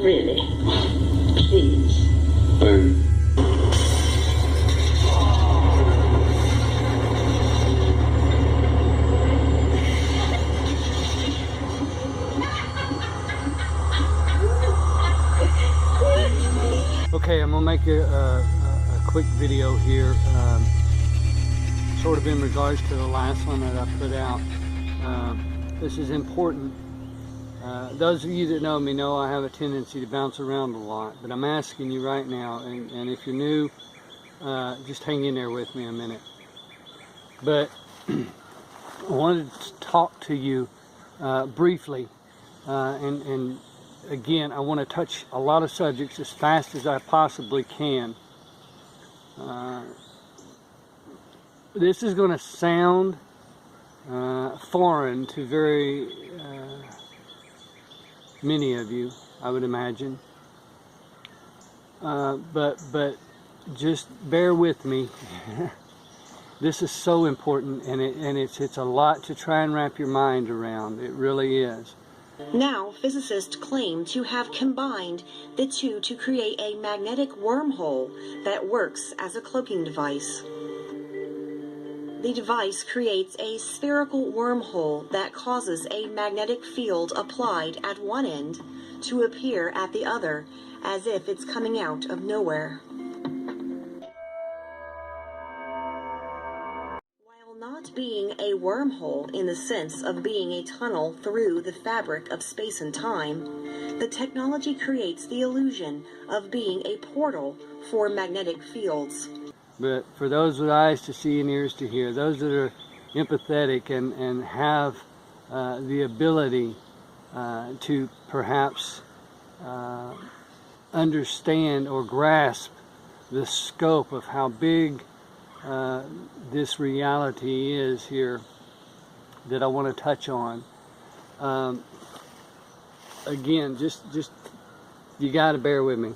Really? Please. Boom. Okay, I'm gonna make a quick video here, sort of in regards to the last one that I put out. This is important. Those of you that know me know I have a tendency to bounce around a lot, but I'm asking you right now, and if you're new, just hang in there with me a minute. But I wanted to talk to you briefly, and again, I want to touch a lot of subjects as fast as I possibly can. This is going to sound foreign to very many of you, I would imagine. But just bear with me. This is so important, and it's a lot to try and wrap your mind around. It really is. Now, physicists claim to have combined the two to create a magnetic wormhole that works as a cloaking device. The device creates a spherical wormhole that causes a magnetic field applied at one end to appear at the other, as if it's coming out of nowhere. Not being a wormhole in the sense of being a tunnel through the fabric of space and time, the technology creates the illusion of being a portal for magnetic fields. But for those with eyes to see and ears to hear, those that are empathetic and have the ability to perhaps understand or grasp the scope of how big this reality is here that I want to touch on. Again, just you got to bear with me.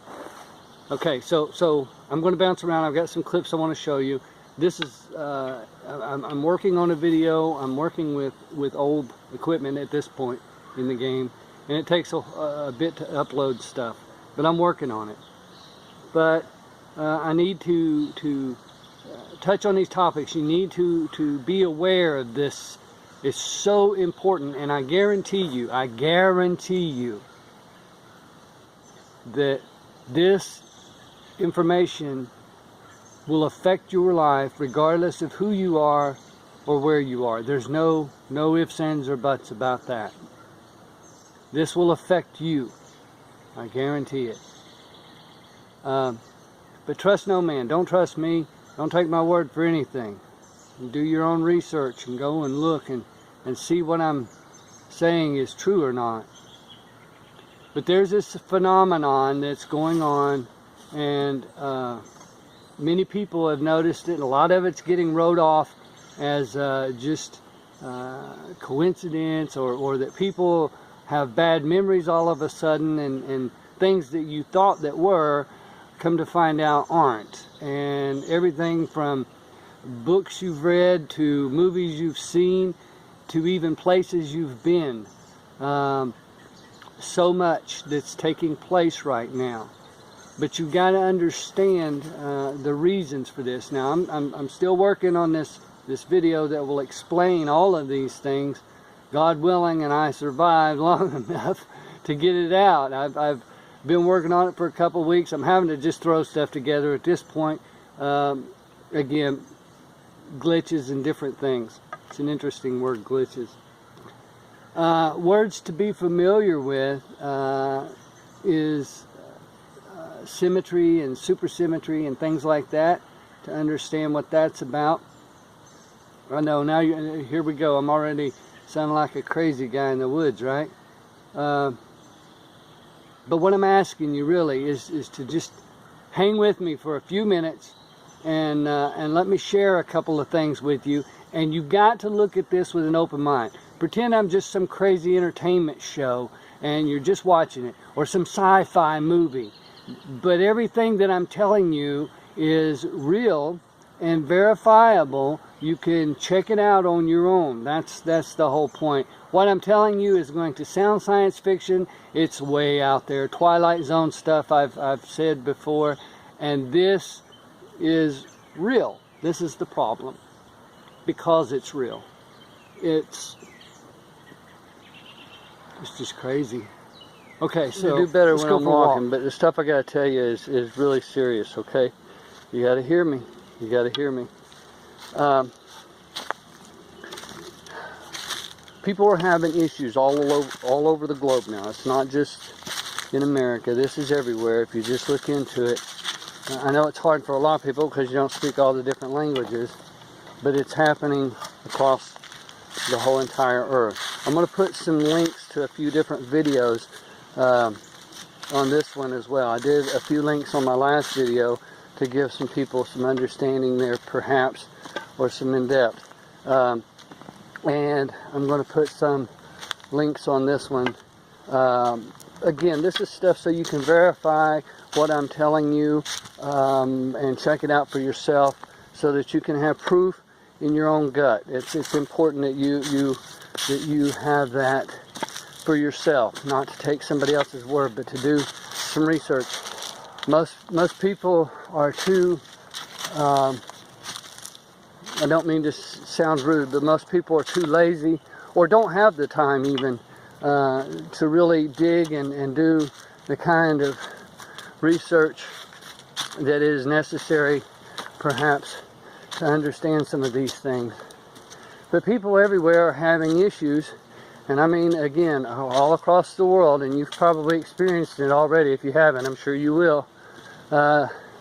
Okay, so I'm going to bounce around. I've got some clips I want to show you. This is I'm working on a video. I'm working with old equipment at this point in the game, and it takes a bit to upload stuff, but I'm working on it. But I need to touch on these topics. You need to be aware of this. It's so important, and I guarantee you that this information will affect your life regardless of who you are or where you are. There's no ifs, ands, or buts about that. This will affect you. I guarantee it. But trust no man. Don't trust me. Don't take my word for anything. Do your own research and go and look and see what I'm saying is true or not. But there's this phenomenon that's going on, and many people have noticed it. A lot of it's getting wrote off as just coincidence, or that people have bad memories all of a sudden, and things that you thought that were, come to find out aren't. And everything from books you've read to movies you've seen to even places you've been. So much that's taking place right now. But you've got to understand the reasons for this. Now I'm still working on this video that will explain all of these things, God willing, and I survive long enough to get it out. I've been working on it for a couple weeks. I'm having to just throw stuff together at this point. Again, glitches and different things. It's an interesting word, glitches. Words to be familiar with is symmetry and supersymmetry and things like that, to understand what that's about. I know, now here we go. I'm already sounding like a crazy guy in the woods, right? But what I'm asking you really is to just hang with me for a few minutes and let me share a couple of things with you. And you've got to look at this with an open mind. Pretend I'm just some crazy entertainment show and you're just watching it, or some sci-fi movie. But everything that I'm telling you is real, and verifiable. You can check it out on your own. That's the whole point. What I'm telling you is going to sound science fiction. It's way out there. Twilight Zone stuff I've said before. And this is real. This is the problem. Because it's real. It's just crazy. Okay, so you do better let's when go I'm for a walk. walking, but the stuff I gotta tell you is really serious, okay? You gotta hear me. You gotta hear me. People are having issues all over the globe now. It's not just in America. This is everywhere if you just look into it. I know it's hard for a lot of people because you don't speak all the different languages, but it's happening across the whole entire earth. I'm going to put some links to a few different videos on this one as well. I did a few links on my last video to give some people some understanding there perhaps, or some in-depth. And I'm going to put some links on this one. Again, this is stuff so you can verify what I'm telling you and check it out for yourself so that you can have proof in your own gut. It's important that you have that for yourself, not to take somebody else's word, but to do some research. Most people are too, I don't mean to sound rude, but most people are too lazy or don't have the time even to really dig and do the kind of research that is necessary perhaps to understand some of these things. But people everywhere are having issues, and I mean, again, all across the world, and you've probably experienced it already. If you haven't, I'm sure you will.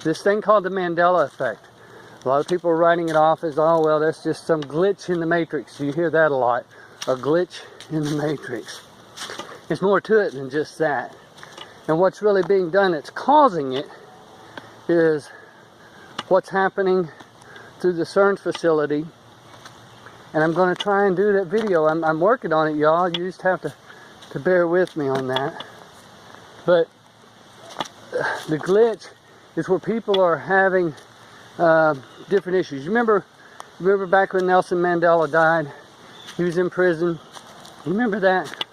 This thing called the Mandela effect. A lot of people are writing it off as, oh, well, that's just some glitch in the matrix. You hear that a lot. A glitch in the matrix. There's more to it than just that. And what's really being done that's causing it is what's happening through the CERN facility. And I'm going to try and do that video. I'm working on it, y'all. You just have to bear with me on that. But the glitch is where people are having different issues. You remember back when Nelson Mandela died? He was in prison. You remember that?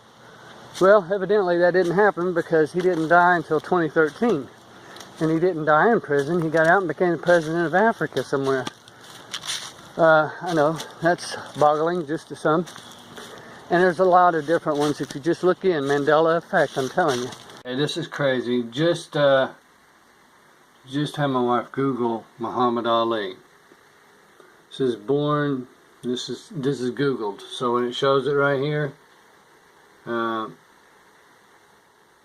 Well, evidently that didn't happen because he didn't die until 2013. And he didn't die in prison. He got out and became the president of Africa somewhere. I know, that's boggling just to some. And there's a lot of different ones. If you just look in, Mandela effect, I'm telling you. Hey, this is crazy. Just had my wife Google Muhammad Ali. It says born, this is Googled. So when it shows it right here,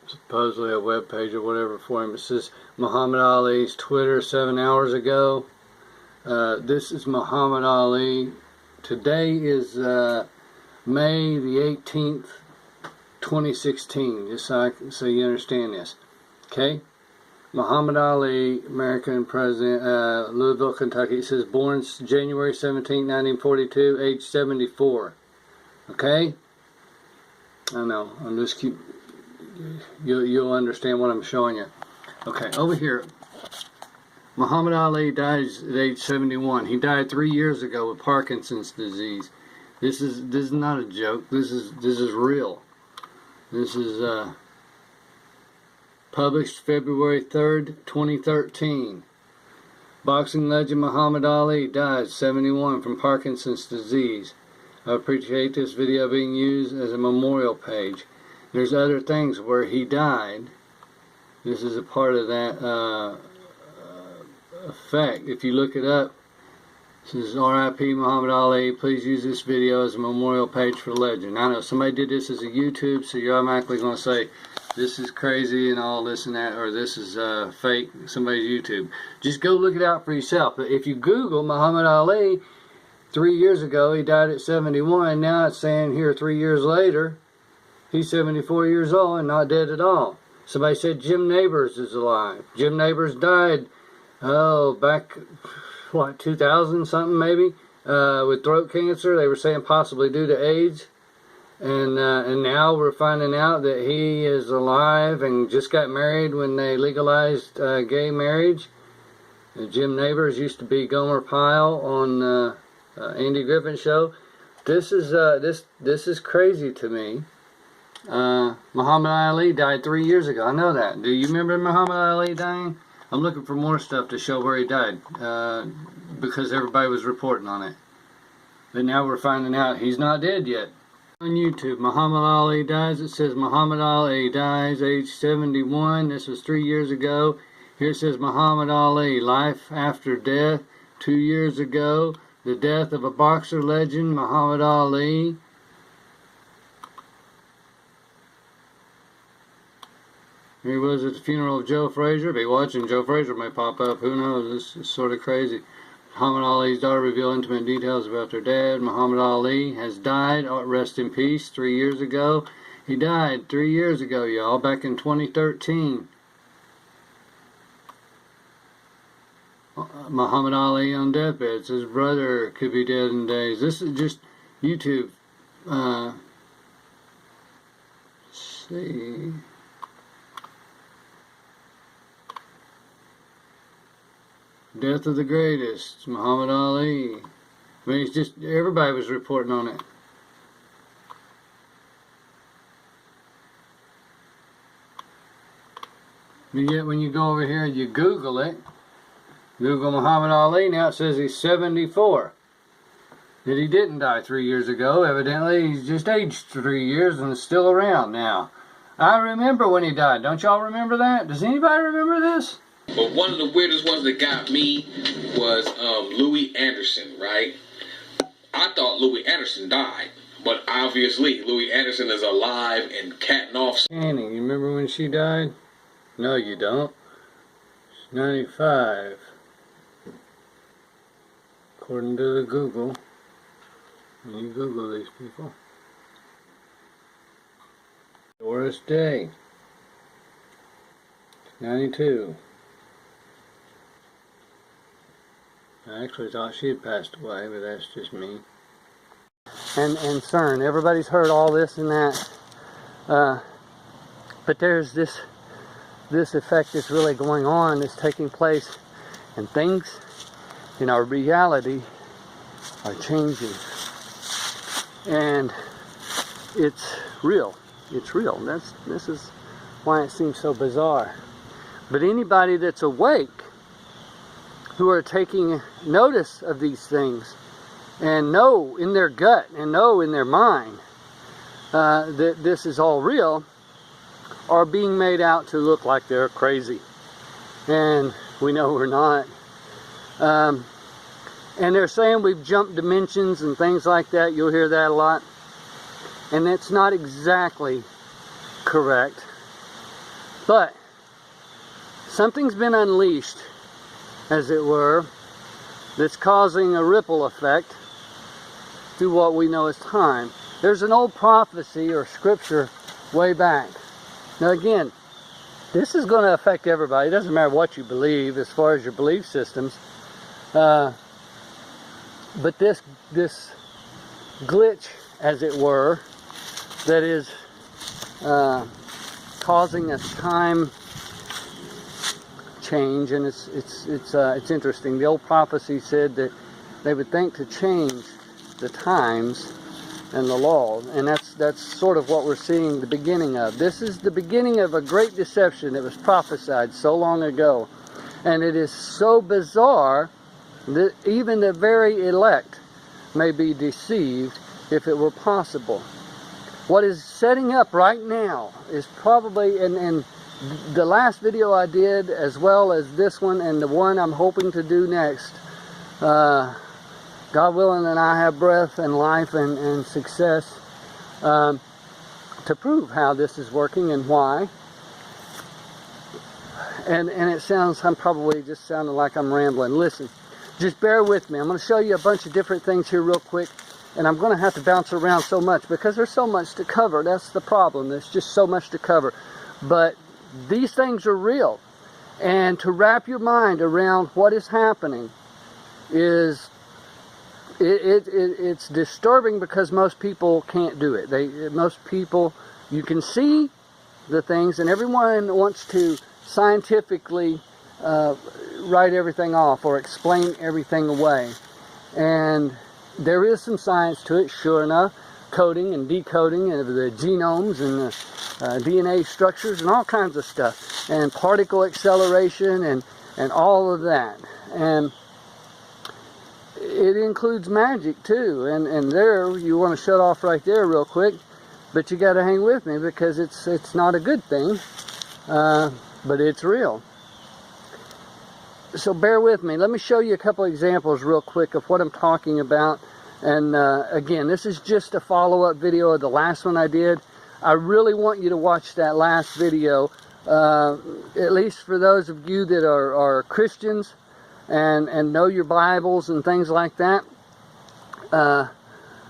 supposedly a web page or whatever for him, it says Muhammad Ali's Twitter 7 hours ago. This is Muhammad Ali. Today is May the 18th, 2016, just so you understand this. Okay? Muhammad Ali, American president, Louisville, Kentucky. It says born January 17, 1942, age 74. Okay? I know, I'm just keep, you'll understand what I'm showing you. Okay, over here. Muhammad Ali died at age 71. He died 3 years ago with Parkinson's disease. This is not a joke. This is real. This is published February 3rd, 2013. Boxing legend Muhammad Ali died 71 from Parkinson's disease. I appreciate this video being used as a memorial page. There's other things where he died. This is a part of that effect. If you look it up, it says R.I.P. Muhammad Ali. Please use this video as a memorial page for the legend. I know somebody did this as a YouTube, so you're automatically going to say this is crazy and all this and that, or this is fake, somebody's YouTube. Just go look it out for yourself. But if you Google Muhammad Ali, 3 years ago he died at 71. Now it's saying here 3 years later he's 74 years old and not dead at all. Somebody said Jim Neighbors is alive. Jim Neighbors died back, what, 2000 something maybe, with throat cancer. They were saying possibly due to AIDS, and now we're finding out that he is alive and just got married when they legalized gay marriage. Jim Neighbors used to be Gomer Pyle on Andy Griffin's show. This is crazy to me. Muhammad Ali died 3 years ago. I know that. Do you remember Muhammad Ali dying? I'm looking for more stuff to show where he died because everybody was reporting on it. But now we're finding out he's not dead yet. On YouTube, Muhammad Ali dies. It says Muhammad Ali dies age 71. This was 3 years ago. Here it says Muhammad Ali, life after death, 2 years ago. The death of a boxer legend, Muhammad Ali. Here he was at the funeral of Joe Frazier. Be watching, Joe Frazier may pop up. Who knows? This is sort of crazy. Muhammad Ali's daughter revealed intimate details about their dad. Muhammad Ali has died. Rest in peace. 3 years ago. He died 3 years ago, y'all, back in 2013. Muhammad Ali on deathbed. His brother could be dead in days. This is just YouTube. Let's see. Death of the greatest, Muhammad Ali. I mean, it's just, everybody was reporting on it. And yet when you go over here and you Google it, Google Muhammad Ali, now it says he's 74. That he didn't die 3 years ago. Evidently, he's just aged 3 years and is still around now. I remember when he died. Don't y'all remember that? Does anybody remember this? But one of the weirdest ones that got me was Louis Anderson, right? I thought Louis Anderson died, but obviously Louis Anderson is alive and catting off. Annie, you remember when she died? No, you don't. She's 95. According to the Google. When you Google these people. Doris Day. 92. I actually thought she had passed away, but that's just me. And CERN, everybody's heard all this and that, but there's this effect that's really going on, that's taking place, and things in our reality are changing, and it's real. It's real. This is why it seems so bizarre. But anybody that's awake, who are taking notice of these things and know in their gut and know in their mind that this is all real, are being made out to look like they're crazy. And we know we're not. And they're saying we've jumped dimensions and things like that. You'll hear that a lot. And that's not exactly correct. But something's been unleashed, as it were, that's causing a ripple effect through what we know as time. There's an old prophecy or scripture way back. Now again, this is going to affect everybody. It doesn't matter what you believe as far as your belief systems. But this glitch, as it were, that is causing a time change, and it's interesting. The old prophecy said that they would think to change the times and the laws, and that's sort of what we're seeing the beginning of. This is the beginning of a great deception that was prophesied so long ago, and it is so bizarre that even the very elect may be deceived if it were possible. What is setting up right now is probably, and the last video I did, as well as this one and the one I'm hoping to do next, God willing and I have breath and life and success, to prove how this is working and why. And it sounds, I'm probably just sounding like I'm rambling. Listen, just bear with me. I'm going to show you a bunch of different things here real quick. And I'm going to have to bounce around so much because there's so much to cover. That's the problem. There's just so much to cover. But these things are real. And to wrap your mind around what is happening is, it's disturbing because most people can't do it. Most people, you can see the things, and everyone wants to scientifically write everything off or explain everything away. And there is some science to it, sure enough, coding and decoding of the genomes and the DNA structures and all kinds of stuff, and particle acceleration and all of that. And it includes magic too. And there, you want to shut off right there real quick, but you got to hang with me because it's not a good thing, but it's real. So bear with me. Let me show you a couple examples real quick of what I'm talking about. And again, this is just a follow-up video of the last one I did. I really want you to watch that last video, at least for those of you that are Christians and know your Bibles and things like that.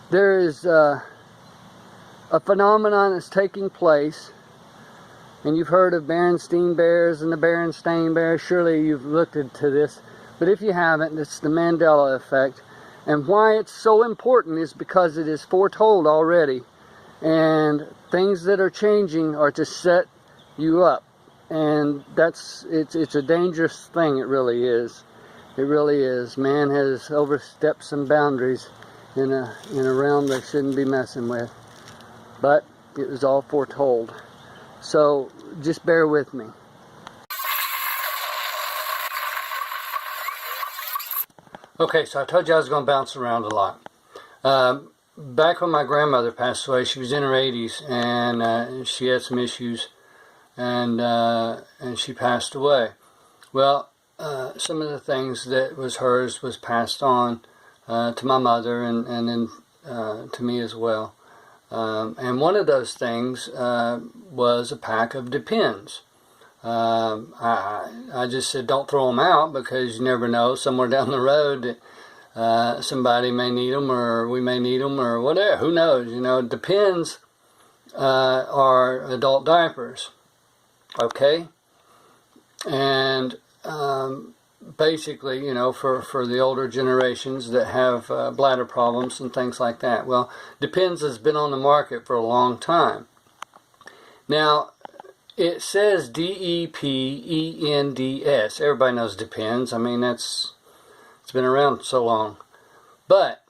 There is a phenomenon that's taking place. And you've heard of Berenstain Bears and the Berenstain Bears. Surely you've looked into this. But if you haven't, it's the Mandela effect. And why it's so important is because it is foretold already. And things that are changing are to set you up. And it's a dangerous thing, it really is. It really is. Man has overstepped some boundaries in a realm they shouldn't be messing with. But it was all foretold. So just bear with me. Okay, so I told you I was going to bounce around a lot. Back when my grandmother passed away, she was in her 80s, and she had some issues, and she passed away. Well, some of the things that was hers was passed on to my mother and then to me as well. And one of those things was a pack of Depends. I just said don't throw them out because you never know, somewhere down the road somebody may need them or we may need them or whatever. Who knows? You know, Depends are adult diapers. Okay? And basically, you know, for the older generations that have bladder problems and things like that. Well, Depends has been on the market for a long time. Now, it says D-E-P-E-N-D-S. Everybody knows Depends. I mean, it's been around so long. But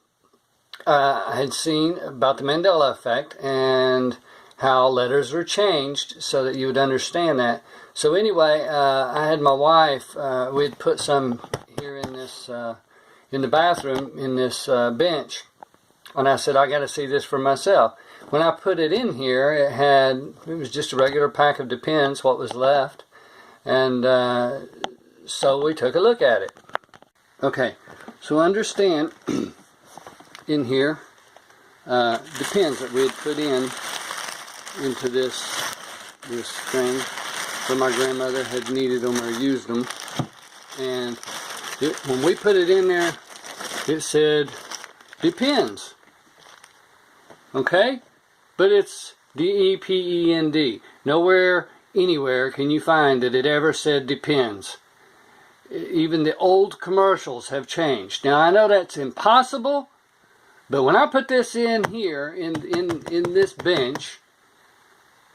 I had seen about the Mandela effect and how letters are changed so that you would understand that. So anyway, I had my wife, we'd put some here in this, in the bathroom, in this bench. And I said, I got to see this for myself. When I put it in here, it was just a regular pack of Depends, what was left. And so we took a look at it. Okay, so understand in here, Depends that we had put into this thing. So my grandmother had needed them or used them, and when we put it in there, it said Depends. Okay, but it's D-E-P-E-N-D. Nowhere, anywhere can you find that it ever said Depends. Even the old commercials have changed. Now I know that's impossible, but when I put this in here in this bench,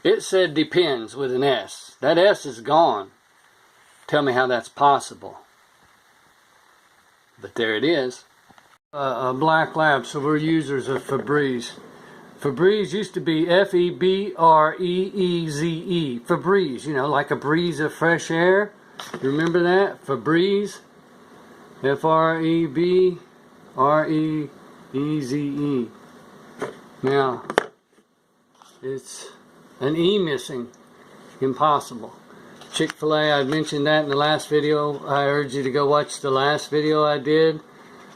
it said Depends with an S. That S is gone. Tell me how that's possible. But there it is. A black lab, so we're users of Febreze. Febreze used to be F-E-B-R-E-E-Z-E. Febreze, you know, like a breeze of fresh air. You remember that? Febreze. F-R-E-B-R-E-E-Z-E. Now, it's an E missing. Impossible. Chick-fil-A, I mentioned that in the last video. I urge you to go watch the last video I did.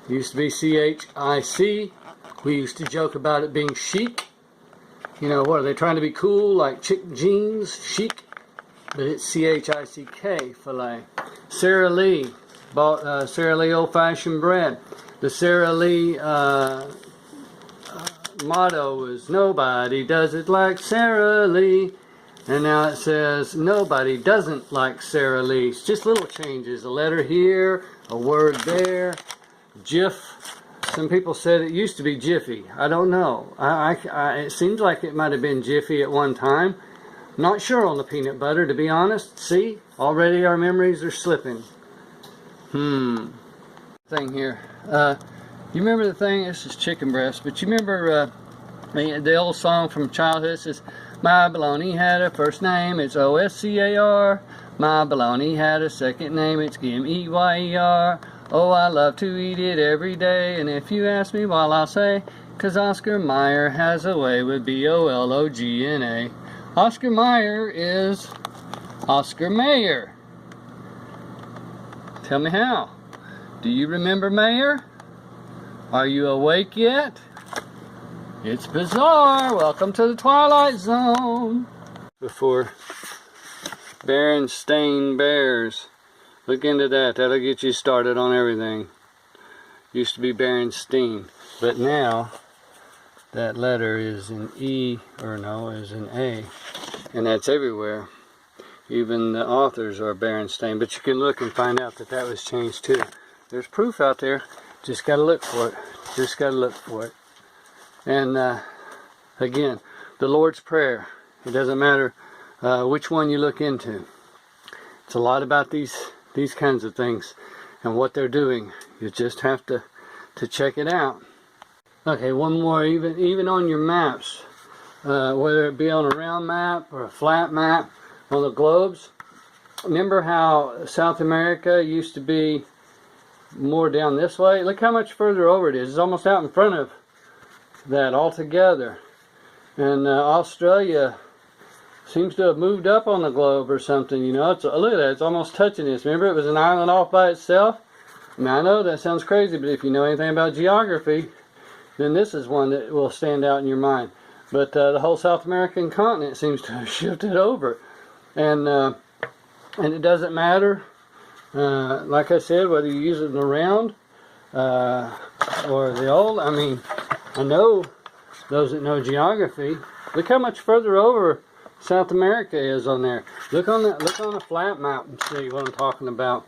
It used to be C-H-I-C. We used to joke about it being chic. You know, what are they trying to be cool, like chick jeans, chic? But it's C-H-I-C-K, filet. Sara Lee bought Sara Lee old-fashioned bread. The Sara Lee motto is nobody does it like Sara Lee. And now it says nobody doesn't like Sara Lee. It's just little changes. A letter here, a word there. Jif. Some people said it used to be Jiffy. I don't know. It seems like it might have been Jiffy at one time. Not sure on the peanut butter, to be honest. See? Already our memories are slipping. Thing here. You remember the thing? This is chicken breast, but you remember the old song from childhood? It says, my baloney had a first name, it's O-S-C-A-R. My baloney had a second name, it's G-M-E-Y-E-R. Oh, I love to eat it every day, and if you ask me, well, I'll say, 'cause Oscar Mayer has a way with B-O-L-O-G-N-A. Oscar Mayer is Oscar Mayer. Tell me how. Do you remember Mayer? Are you awake yet? It's bizarre. Welcome to the Twilight Zone. Before Berenstain Bears. Look into that. That'll get you started on everything. Used to be Berenstein. But now, that letter is an E, or no, is an A. And that's everywhere. Even the authors are Berenstain. But you can look and find out that that was changed too. There's proof out there. Just got to look for it. Just got to look for it. And again, the Lord's Prayer. It doesn't matter which one you look into. It's a lot about these kinds of things and what they're doing. You just have to check it out. Okay, one more. Even on your maps, whether it be on a round map or a flat map, on the globes. Remember how South America used to be more down this way? Look how much further over it is. It's almost out in front of that altogether. And Australia seems to have moved up on the globe or something, you know. Look at that, it's almost touching this. Remember, it was an island off by itself? Now, I know that sounds crazy, but if you know anything about geography, then this is one that will stand out in your mind. But the whole South American continent seems to have shifted over. And it doesn't matter, like I said, whether you use it in the round or the old. I mean, I know those that know geography. Look how much further over South America is on there. Look on a flat map and see what I'm talking about.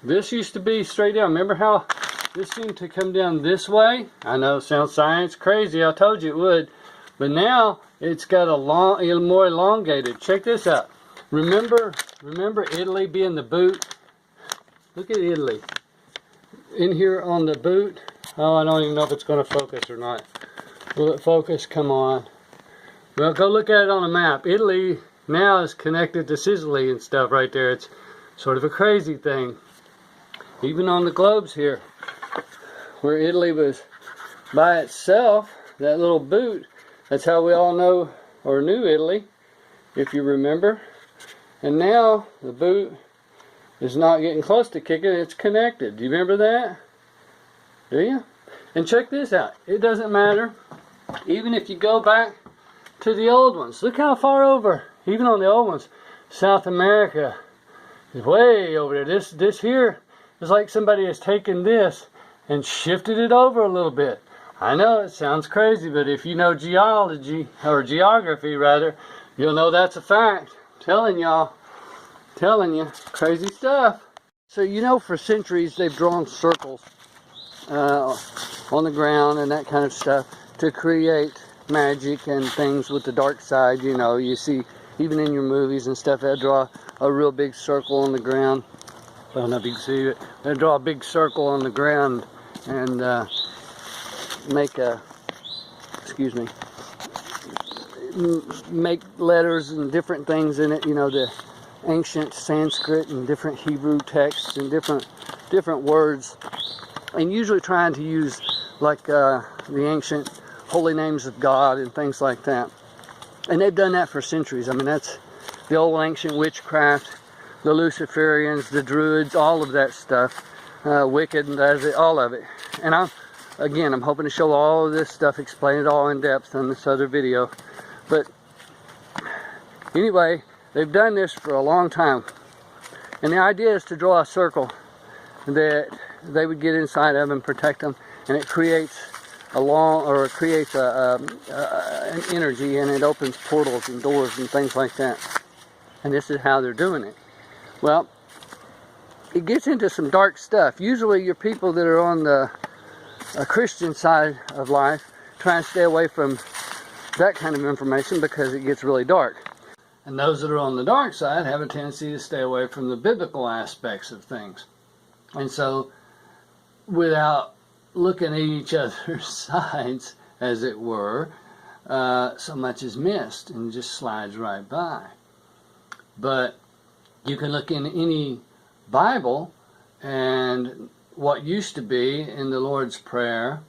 This used to be straight down. Remember how this seemed to come down this way? I know it sounds science crazy. I told you it would. But now it's got a more elongated. Check this out. Remember Italy being the boot? Look at Italy. In here on the boot. Oh, I don't even know if it's going to focus or not. Will it focus? Come on. Well, go look at it on a map. Italy now is connected to Sicily and stuff right there. It's sort of a crazy thing. Even on the globes here, where Italy was by itself, that little boot, that's how we all know or knew Italy, if you remember. And now the boot is not getting close to kicking, it's connected. Do you remember that? Do you? And check this out. It doesn't matter. Even if you go back to the old ones. Look how far over, even on the old ones, South America is way over there. This here is like somebody has taken this and shifted it over a little bit. I know it sounds crazy, but if you know geology, or geography rather, you'll know that's a fact. Telling y'all, telling you, crazy stuff. So you know, for centuries they've drawn circles on the ground and that kind of stuff to create magic and things with the dark side. You know, you see even in your movies and stuff, they draw a real big circle on the ground. I don't know if you can see it. They draw a big circle on the ground and make a, excuse me, make letters and different things in it, you know, the ancient Sanskrit and different Hebrew texts and different words, and usually trying to use like the ancient holy names of God and things like that. And they've done that for centuries. I mean, that's the old ancient witchcraft, the Luciferians, the Druids, all of that stuff, Wicked, and all of it. And I'm hoping to show all of this stuff, explain it all in depth in this other video. But anyway, they've done this for a long time. And the idea is to draw a circle that they would get inside of and protect them. And it creates an energy, and it opens portals and doors and things like that. And this is how they're doing it. Well, it gets into some dark stuff. Usually your people that are on the Christian side of life try and stay away from that kind of information because it gets really dark. And those that are on the dark side have a tendency to stay away from the biblical aspects of things. And so, without looking at each other's sides, as it were, so much is missed and just slides right by. But you can look in any Bible, and what used to be in the Lord's Prayer,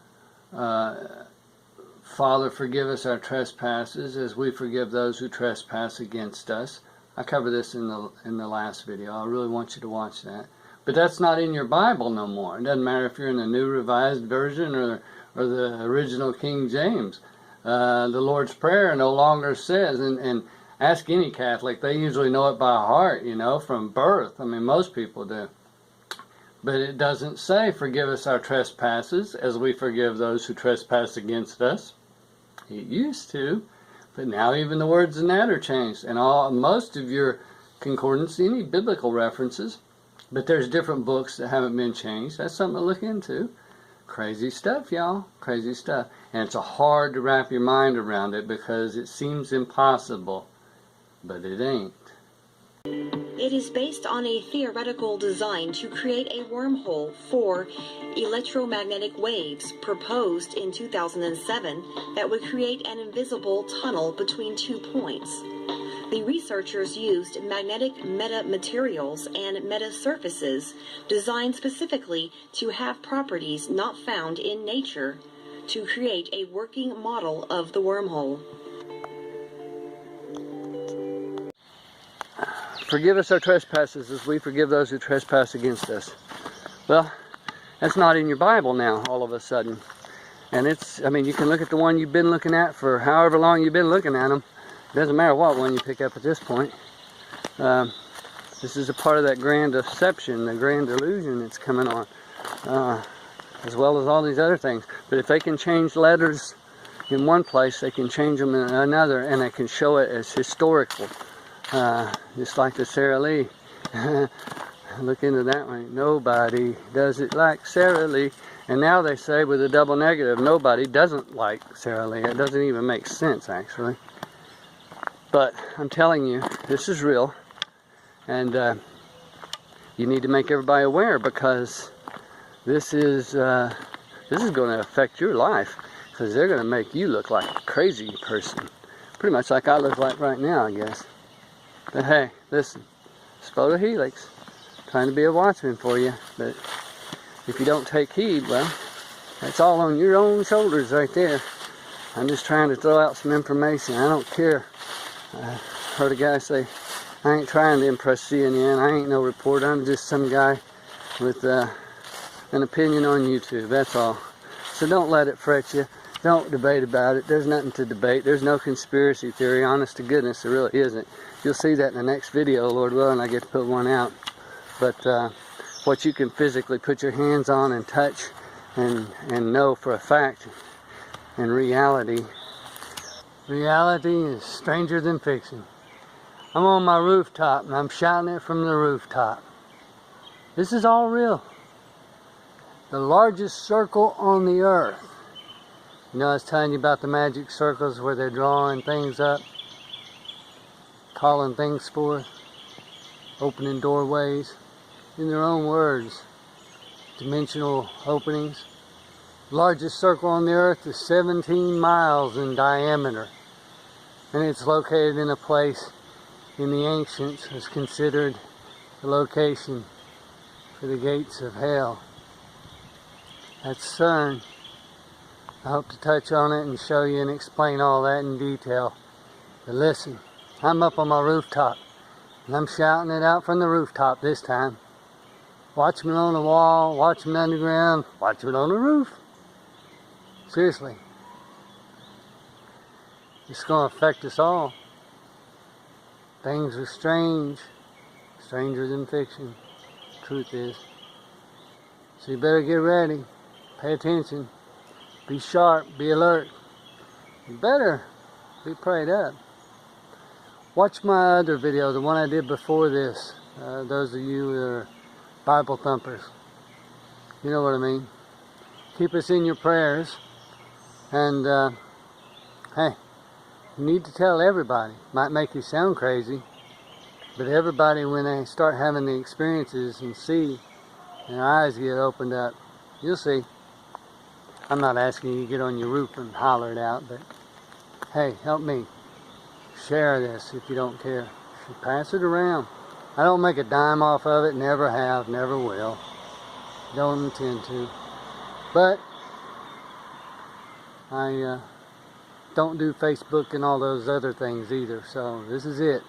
Father, forgive us our trespasses as we forgive those who trespass against us. I covered this in the last video. I really want you to watch that. But that's not in your Bible no more. It doesn't matter if you're in the New Revised Version or the original King James. The Lord's Prayer no longer says, and ask any Catholic, they usually know it by heart, you know, from birth. I mean, most people do. But it doesn't say, forgive us our trespasses as we forgive those who trespass against us. It used to, but now even the words in that are changed. And most of your concordance, any biblical references, but there's different books that haven't been changed. That's something to look into. Crazy stuff, y'all. Crazy stuff. And it's hard to wrap your mind around it because it seems impossible, but it ain't. It is based on a theoretical design to create a wormhole for electromagnetic waves proposed in 2007 that would create an invisible tunnel between 2 points. The researchers used magnetic metamaterials and metasurfaces designed specifically to have properties not found in nature to create a working model of the wormhole. Forgive us our trespasses as we forgive those who trespass against us. Well, that's not in your Bible now, all of a sudden. And I mean, you can look at the one you've been looking at for however long you've been looking at them. It doesn't matter what one you pick up at this point. This is a part of that grand deception, the grand illusion that's coming on, as well as all these other things. But if they can change letters in one place, they can change them in another, and they can show it as historical. Just like the Sara Lee. Look into that one. Nobody does it like Sara Lee. And now they say with a double negative, nobody doesn't like Sara Lee. It doesn't even make sense, actually. But I'm telling you, this is real. And you need to make everybody aware, because this is going to affect your life. Because they're going to make you look like a crazy person. Pretty much like I look like right now, I guess. But hey, listen, it's photohelix, trying to be a watchman for you, but if you don't take heed, well, that's all on your own shoulders right there. I'm just trying to throw out some information. I don't care. I heard a guy say, I ain't trying to impress CNN, I ain't no reporter, I'm just some guy with an opinion on YouTube, that's all. So don't let it fret you. Don't debate about it. There's nothing to debate. There's no conspiracy theory. Honest to goodness, there really isn't. You'll see that in the next video, Lord willing, I get to put one out. But what you can physically put your hands on and touch and know for a fact, in reality is stranger than fiction. I'm on my rooftop and I'm shouting it from the rooftop. This is all real. The largest circle on the earth. You know, I was telling you about the magic circles where they're drawing things up, calling things forth, opening doorways, in their own words, dimensional openings. Largest circle on the earth is 17 miles in diameter, and it's located in a place in the ancients was considered the location for the gates of hell. That's CERN. I hope to touch on it and show you and explain all that in detail. But listen, I'm up on my rooftop, and I'm shouting it out from the rooftop this time. Watchmen on the wall, watchmen underground, watchmen on the roof. Seriously. It's going to affect us all. Things are strange, stranger than fiction. Truth is. So you better get ready, pay attention. Be sharp, be alert. You better be prayed up. Watch my other video, the one I did before this. Those of you that are Bible thumpers. You know what I mean. Keep us in your prayers. And, hey, you need to tell everybody. Might make you sound crazy. But everybody, when they start having the experiences and see and our eyes get opened up. You'll see. I'm not asking you to get on your roof and holler it out, but hey, help me. Share this if you don't care. Pass it around. I don't make a dime off of it, never have, never will. Don't intend to. But I don't do Facebook and all those other things either, so this is it.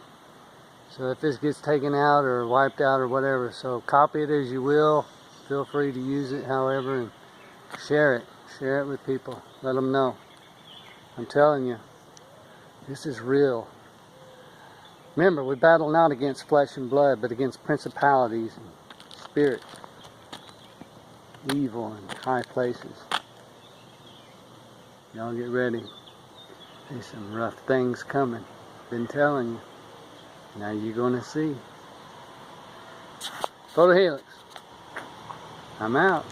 So if this gets taken out or wiped out or whatever, so copy it as you will. Feel free to use it however, and share it. Share it with people. Let them know. I'm telling you, this is real. Remember, we battle not against flesh and blood, but against principalities and spirits, evil in high places. Y'all get ready. There's some rough things coming. Been telling you. Now you're gonna see. Photohelix. I'm out.